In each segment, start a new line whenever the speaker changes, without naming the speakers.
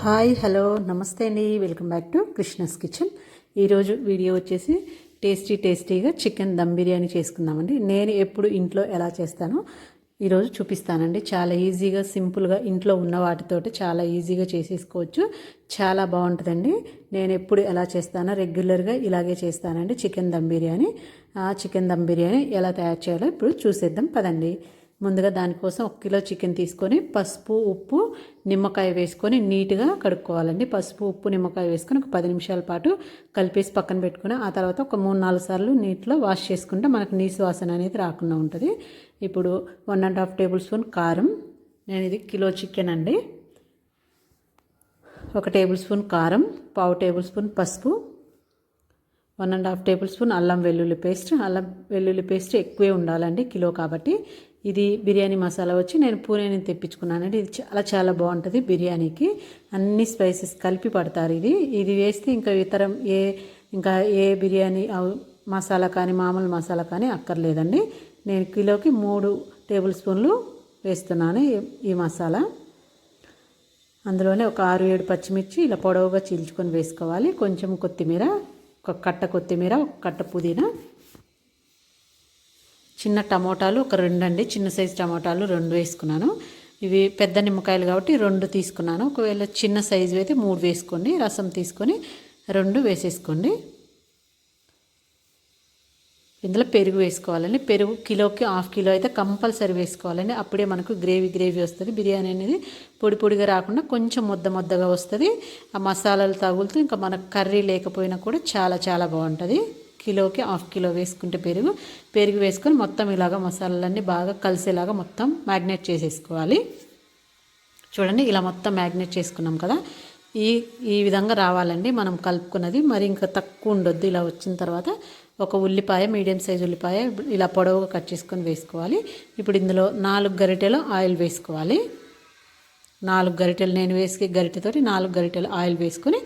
Hi hello నమస్తే అండి, welcome back to Krishna's kitchen. ఈరోజు వీడియో వచ్చేసి టేస్టీగా చికెన్ దమ్ బిర్యానీ చేసుకుందామండి. నేను ఎప్పుడు ఇంట్లో ఎలా చేస్తానో ఈరోజు చూపిస్తానండి. చాలా ఈజీగా సింపుల్గా ఇంట్లో ఉన్న వాటితోటి చాలా ఈజీగా చేసేసుకోవచ్చు. చాలా బాగుంటుందండి. నేను ఎప్పుడు ఎలా చేస్తానో రెగ్యులర్గా ఇలాగే చేస్తానండి చికెన్ దమ్ బిర్యానీ. చికెన్ దమ్ బిర్యానీ ఎలా తయారు చేయాలో ఇప్పుడు చూసేద్దాం పదండి. ముందుగా దానికోసం 1 కిలో చికెన్ తీసుకొని పసుపు ఉప్పు నిమ్మకాయ వేసుకొని నీట్గా కడుక్కోవాలండి. పసుపు ఉప్పు నిమ్మకాయ వేసుకొని ఒక 10 నిమిషాల పాటు కలిపేసి పక్కన పెట్టుకుని ఆ తర్వాత ఒక 3-4 సార్లు నీటిలో వాష్ చేసుకుంటే మనకు నీసు వాసన అనేది రాకుండా ఉంటుంది. ఇప్పుడు 1.5 టేబుల్ స్పూన్ కారం, నేను ఇది కిలో చికెన్ అండి. 1 టేబుల్ స్పూన్ కారం, 1/2 టేబుల్ స్పూన్ పసుపు, 1.5 టేబుల్ స్పూన్ అల్లం వెల్లుల్లి పేస్ట్ ఎక్కువే ఉండాలండి కిలో కాబట్టి. ఇది బిర్యానీ మసాలా వచ్చి నేను పూణే నుంచి తెప్పించుకున్నానండి. ఇది చాలా బాగుంటుంది బిర్యానీకి. అన్ని స్పైసెస్ కలిపి పడతారు. ఇది వేస్తే ఇంకా ఏ బిర్యానీ మసాలా కానీ మామూలు మసాలా కానీ అక్కర్లేదండి. నేను కిలోకి 3 టేబుల్ స్పూన్లు వేస్తున్నాను ఈ మసాలా. అందులోనే ఒక 6-7 పచ్చిమిర్చి ఇలా పొడవుగా చీల్చుకొని వేసుకోవాలి. కొంచెం కొత్తిమీర, ఒక కట్ట కొత్తిమీర, ఒక కట్ట పుదీనా, చిన్న టమోటాలు ఒక 2 అండి, చిన్న సైజు టమోటాలు 2 వేసుకున్నాను. ఇవి పెద్ద నిమ్మకాయలు కాబట్టి 2 తీసుకున్నాను. ఒకవేళ చిన్న సైజు అయితే 3 వేసుకోండి. రసం తీసుకొని 2 వేసేసుకోండి. ఇందులో పెరుగు వేసుకోవాలండి. పెరుగు కిలోకి 1/2 కిలో అయితే కంపల్సరీ వేసుకోవాలండి. అప్పుడే మనకు గ్రేవీ వస్తుంది. బిర్యానీ అనేది పొడిగా రాకుండా కొంచెం ముద్దగా వస్తుంది. ఆ మసాలాలు తగులుతూ ఇంకా మనకు కర్రీ లేకపోయినా కూడా చాలా బాగుంటుంది. కిలోకి 1/2 కిలో వేసుకుంటే పెరుగు వేసుకొని మొత్తం ఇలాగా మసాలాలన్నీ బాగా కలిసేలాగా మొత్తం మ్యాగ్నేట్ చేసేసుకోవాలి. చూడండి, ఇలా మొత్తం మ్యాగ్నేట్ చేసుకున్నాం కదా. ఈ విధంగా రావాలండి మనం కలుపుకున్నది. మరి ఇంకా తక్కువ ఉండొద్దు. ఇలా వచ్చిన తర్వాత ఒక ఉల్లిపాయ, మీడియం సైజు ఉల్లిపాయ ఇలా పొడవుగా కట్ చేసుకొని వేసుకోవాలి. ఇప్పుడు ఇందులో 4 గరిటెలు ఆయిల్ వేసుకోవాలి. 4 గరిటెలు నేను వేసే గరిటెతోటి 4 గరిటెలు ఆయిల్ వేసుకొని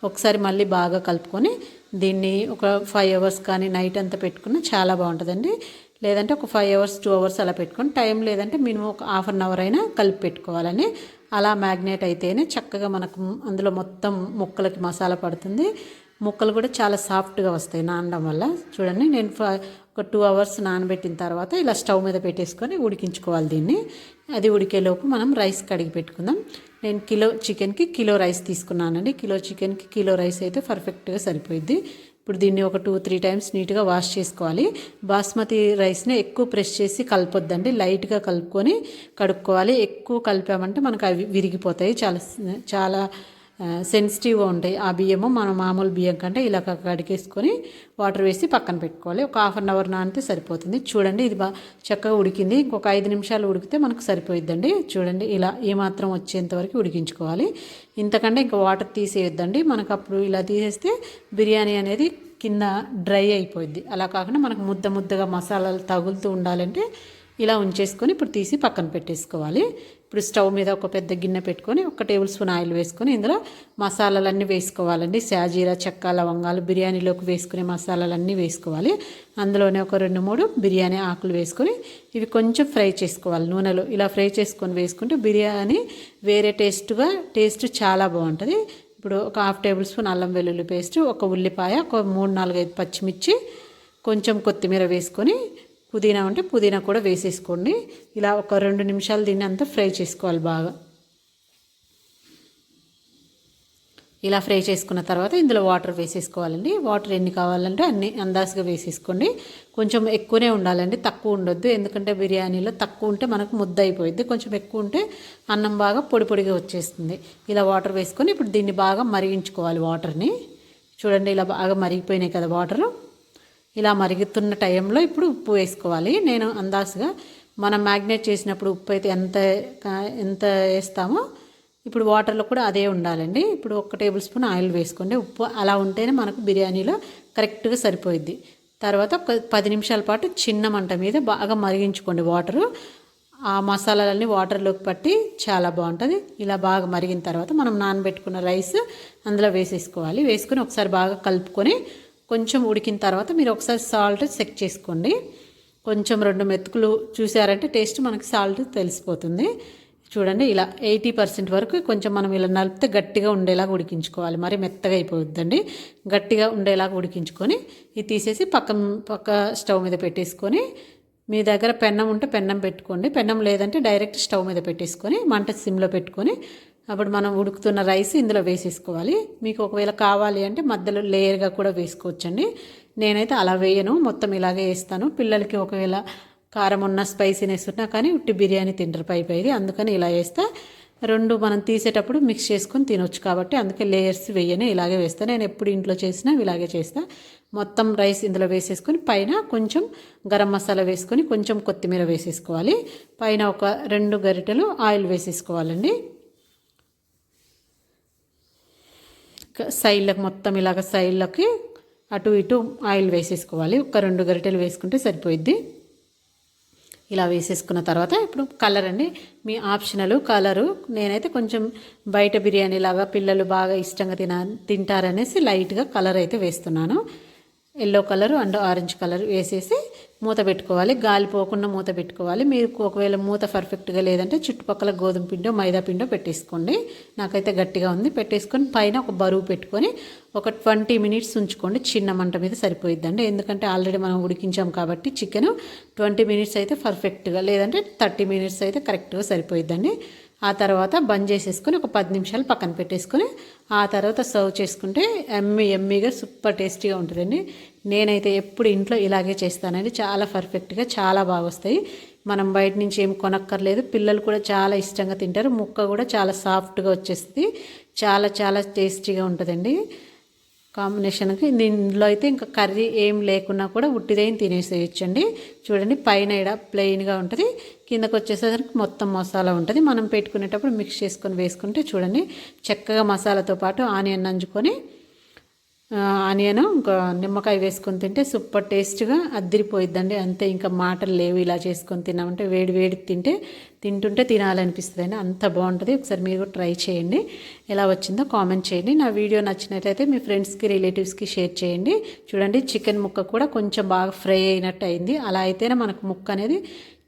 ఒకసారి మళ్ళీ బాగా కలుపుకొని దీన్ని ఒక 5 అవర్స్ కానీ నైట్ అంతా పెట్టుకున్నా చాలా బాగుంటుందండి. లేదంటే ఒక 5 అవర్స్ 2 అవర్స్ అలా పెట్టుకొని, టైం లేదంటే మినిమం ఒక హాఫ్ అన్ అవర్ అయినా కలిపి పెట్టుకోవాలని. అలా మ్యాగ్నేట్ అయితేనే చక్కగా మనకు అందులో మొత్తం ముక్కలకి మసాలా పడుతుంది. ముక్కలు కూడా చాలా సాఫ్ట్గా వస్తాయి నానడం వల్ల. చూడండి, నేను ఒక 2 అవర్స్ నానబెట్టిన తర్వాత ఇలా స్టవ్ మీద పెట్టేసుకొని ఉడికించుకోవాలి దీన్ని. అది ఉడికేలోపు మనం రైస్ కడిగి పెట్టుకుందాం. నేను కిలో చికెన్కి కిలో రైస్ తీసుకున్నానండి. కిలో చికెన్కి కిలో రైస్ అయితే పర్ఫెక్ట్గా సరిపోయిద్ది. ఇప్పుడు దీన్ని ఒక 2-3 టైమ్స్ నీట్గా వాష్ చేసుకోవాలి. బాస్మతి రైస్ని ఎక్కువ ప్రెస్ చేసి కలపొద్దండి, లైట్గా కలుపుకొని కడుక్కోవాలి. ఎక్కువ కలిపామంటే మనకు అవి విరిగిపోతాయి, చాలా సెన్సిటివ్గా ఉంటాయి ఆ బియ్యము. మనం మామూలు బియ్యం కంటే ఇలా కడిగేసుకొని వాటర్ వేసి పక్కన పెట్టుకోవాలి. ఒక హాఫ్ అన్ అవర్ నానితే సరిపోతుంది. చూడండి, ఇది చక్కగా ఉడికింది. ఇంకొక 5 నిమిషాలు ఉడికితే మనకు సరిపోయిద్దండి. చూడండి, ఇలా ఏమాత్రం వచ్చేంత వరకు ఉడికించుకోవాలి. ఇంతకంటే ఇంకా వాటర్ తీసేయొద్దండి. మనకు అప్పుడు ఇలా తీసేస్తే బిర్యానీ అనేది కింద డ్రై అయిపోద్ది. అలా కాకుండా మనకు ముద్దగా మసాలాలు తగులుతూ ఉండాలంటే ఇలా ఉంచేసుకొని ఇప్పుడు తీసి పక్కన పెట్టేసుకోవాలి. ఇప్పుడు స్టవ్ మీద ఒక పెద్ద గిన్నె పెట్టుకొని 1 టేబుల్ స్పూన్ ఆయిల్ వేసుకొని ఇందులో మసాలాలన్నీ వేసుకోవాలండి. సాజీరా, చెక్క, లవంగాలు, బిర్యానీలోకి వేసుకునే మసాలాలన్నీ వేసుకోవాలి. అందులోనే ఒక 2-3 బిర్యానీ ఆకులు వేసుకొని ఇవి కొంచెం ఫ్రై చేసుకోవాలి నూనెలో. ఇలా ఫ్రై చేసుకొని వేసుకుంటే బిర్యానీ వేరే టేస్ట్ చాలా బాగుంటుంది. ఇప్పుడు ఒక 1/2 టేబుల్ స్పూన్ అల్లం వెల్లుల్లి పేస్ట్, ఒక ఉల్లిపాయ, ఒక 3-4-5 పచ్చిమిర్చి, కొంచెం కొత్తిమీర వేసుకొని పుదీనా ఉంటే పుదీనా కూడా వేసేసుకోండి. ఇలా ఒక 2 నిమిషాలు దీన్ని అంతా ఫ్రై చేసుకోవాలి బాగా. ఇలా ఫ్రై చేసుకున్న తర్వాత ఇందులో వాటర్ వేసేసుకోవాలండి. వాటర్ ఎన్ని కావాలంటే అన్ని అందాజుగా వేసేసుకోండి. కొంచెం ఎక్కువనే ఉండాలండి, తక్కువ ఉండొద్దు. ఎందుకంటే బిర్యానీలో తక్కువ ఉంటే మనకు ముద్ద అయిపోయింది, కొంచెం ఎక్కువ ఉంటే అన్నం బాగా పొడిగా వచ్చేస్తుంది. ఇలా వాటర్ వేసుకొని ఇప్పుడు దీన్ని బాగా మరిగించుకోవాలి వాటర్ని. చూడండి, ఇలా బాగా మరిగిపోయినాయి కదా వాటరు. ఇలా మరుగుతున్న టైంలో ఇప్పుడు ఉప్పు వేసుకోవాలి. నేను అందాజుగా మనం మ్యాగ్నేట్ చేసినప్పుడు ఉప్పు అయితే ఎంత వేస్తామో ఇప్పుడు వాటర్లో కూడా అదే ఉండాలండి. ఇప్పుడు 1 టేబుల్ స్పూన్ ఆయిల్ వేసుకోండి. ఉప్పు అలా ఉంటేనే మనకు బిర్యానీలో కరెక్ట్గా సరిపోయిద్ది. తర్వాత ఒక 10 నిమిషాల పాటు చిన్న మంట మీద బాగా మరిగించుకోండి వాటరు. ఆ మసాలాలన్నీ వాటర్లోకి పట్టి చాలా బాగుంటుంది. ఇలా బాగా మరిగిన తర్వాత మనం నానబెట్టుకున్న రైస్ అందులో వేసేసుకోవాలి. వేసుకొని ఒకసారి బాగా కలుపుకొని కొంచెం ఉడికిన తర్వాత మీరు ఒకసారి సాల్ట్ చెక్ చేసుకోండి. కొంచెం 2 మెతుకులు చూసారంటే టేస్ట్ మనకి సాల్ట్ తెలిసిపోతుంది. చూడండి ఇలా 80% వరకు కొంచెం మనం ఇలా నలిపితే గట్టిగా ఉండేలాగా ఉడికించుకోవాలి. మరి మెత్తగా అయిపోద్దండి. గట్టిగా ఉండేలాగా ఉడికించుకొని ఇది తీసేసి పక్క స్టవ్ మీద పెట్టేసుకొని, మీ దగ్గర పెన్నం ఉంటే పెన్నం పెట్టుకోండి. పెన్నం లేదంటే డైరెక్ట్ స్టవ్ మీద పెట్టేసుకొని మంట సిమ్లో పెట్టుకొని అప్పుడు మనం ఉడుకుతున్న రైస్ ఇందులో వేసేసుకోవాలి. మీకు ఒకవేళ కావాలి అంటే మధ్యలో లేయర్గా కూడా వేసుకోవచ్చండి. నేనైతే అలా వేయను, మొత్తం ఇలాగే వేస్తాను. పిల్లలకి ఒకవేళ కారం ఉన్న స్పైసీనెస్ ఉన్నా కానీ ఉట్టి బిర్యానీ తింటారు పైది, అందుకని ఇలా వేస్తా. రెండు మనం తీసేటప్పుడు మిక్స్ చేసుకొని తినొచ్చు కాబట్టి అందుకే లేయర్స్ వేయను, ఇలాగే వేస్తాను. నేను ఎప్పుడు ఇంట్లో చేసినా ఇలాగే చేస్తాను. మొత్తం రైస్ ఇందులో వేసేసుకొని పైన కొంచెం గరం మసాలా వేసుకొని కొంచెం కొత్తిమీర వేసేసుకోవాలి. పైన ఒక 2 గరిటెలు ఆయిల్ వేసేసుకోవాలండి. సైడ్లకు మొత్తం ఇలాగ సైడ్లకి అటు ఇటు ఆయిల్ వేసేసుకోవాలి. ఒక 2 గరిటెలు వేసుకుంటే సరిపోయిద్ది. ఇలా వేసేసుకున్న తర్వాత ఇప్పుడు కలర్ అండి, మీ ఆప్షనల్ కలరు. నేనైతే కొంచెం బయట బిర్యానీ లాగా పిల్లలు బాగా ఇష్టంగా తింటారనేసి లైట్గా కలర్ అయితే వేస్తున్నాను. Yellow colour and orange colour వేసేసి మూత పెట్టుకోవాలి. గాలి పోకుండా మూత పెట్టుకోవాలి. మీరు ఒకవేళ మూత పర్ఫెక్ట్గా లేదంటే చుట్టుపక్కల గోధుమ పిండో మైదా పిండో పెట్టేసుకోండి. నాకైతే గట్టిగా ఉంది. పెట్టేసుకొని పైన ఒక బరువు పెట్టుకొని ఒక 20 మినిట్స్ ఉంచుకోండి. చిన్న మంట మీద సరిపోయిద్దండి. ఎందుకంటే ఆల్రెడీ మనం ఉడికించాం కాబట్టి చికెన్ 20 మినిట్స్ అయితే పర్ఫెక్ట్గా, లేదంటే 30 మినిట్స్ అయితే కరెక్ట్గా సరిపోయిద్దండి. ఆ తర్వాత బంద్ చేసేసుకొని ఒక 10 నిమిషాలు పక్కన పెట్టేసుకొని ఆ తర్వాత సర్వ్ చేసుకుంటే ఎమ్మీగా సూపర్ టేస్టీగా ఉంటుందండి. నేనైతే ఎప్పుడు ఇంట్లో ఇలాగే చేస్తానండి. చాలా పర్ఫెక్ట్గా చాలా బాగా వస్తాయి. మనం బయట నుంచి ఏం కొనక్కర్లేదు. పిల్లలు కూడా చాలా ఇష్టంగా తింటారు. ముక్క కూడా చాలా సాఫ్ట్గా వచ్చేస్తుంది. చాలా టేస్టీగా ఉంటుందండి. కాంబినేషన్కి దీనిలో అయితే ఇంకా కర్రీ ఏం లేకున్నా కూడా ఉట్టిదేం తినేసేయచ్చండి. చూడండి పైన ఇక్కడ ప్లెయిన్గా ఉంటుంది, కిందకు వచ్చేసరికి మొత్తం మసాలా ఉంటుంది. మనం పెట్టుకునేటప్పుడు మిక్స్ చేసుకొని వేసుకుంటే చూడండి చక్కగా మసాలాతో పాటు ఆనియన్ నంచుకొని ఆనియన్ ఇంకా నిమ్మకాయ వేసుకొని తింటే సూపర్ టేస్ట్గా అద్దిరిపోయిద్దండి. అంతే, ఇంకా మాటలు లేవు. ఇలా చేసుకొని తిన్నామంటే వేడి తింటుంటే తినాలనిపిస్తుంది. అంత బాగుంటుంది. ఒకసారి మీరు కూడా ట్రై చేయండి. ఎలా వచ్చిందో కామెంట్ చేయండి. నా వీడియో నచ్చినట్లయితే మీ ఫ్రెండ్స్కి రిలేటివ్స్కి షేర్ చేయండి. చూడండి చికెన్ ముక్క కూడా కొంచెం బాగా ఫ్రై అయినట్టు అయింది. అలా అయితేనే మనకు ముక్క అనేది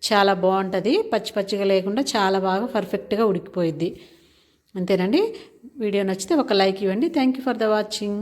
చాలా బాగుంటుంది. పచ్చిగా లేకుండా చాలా బాగా పర్ఫెక్ట్గా ఉడికిపోయిద్ది. అంతేనండి. వీడియో నచ్చితే ఒక లైక్ ఇవ్వండి. Thank you for the watching.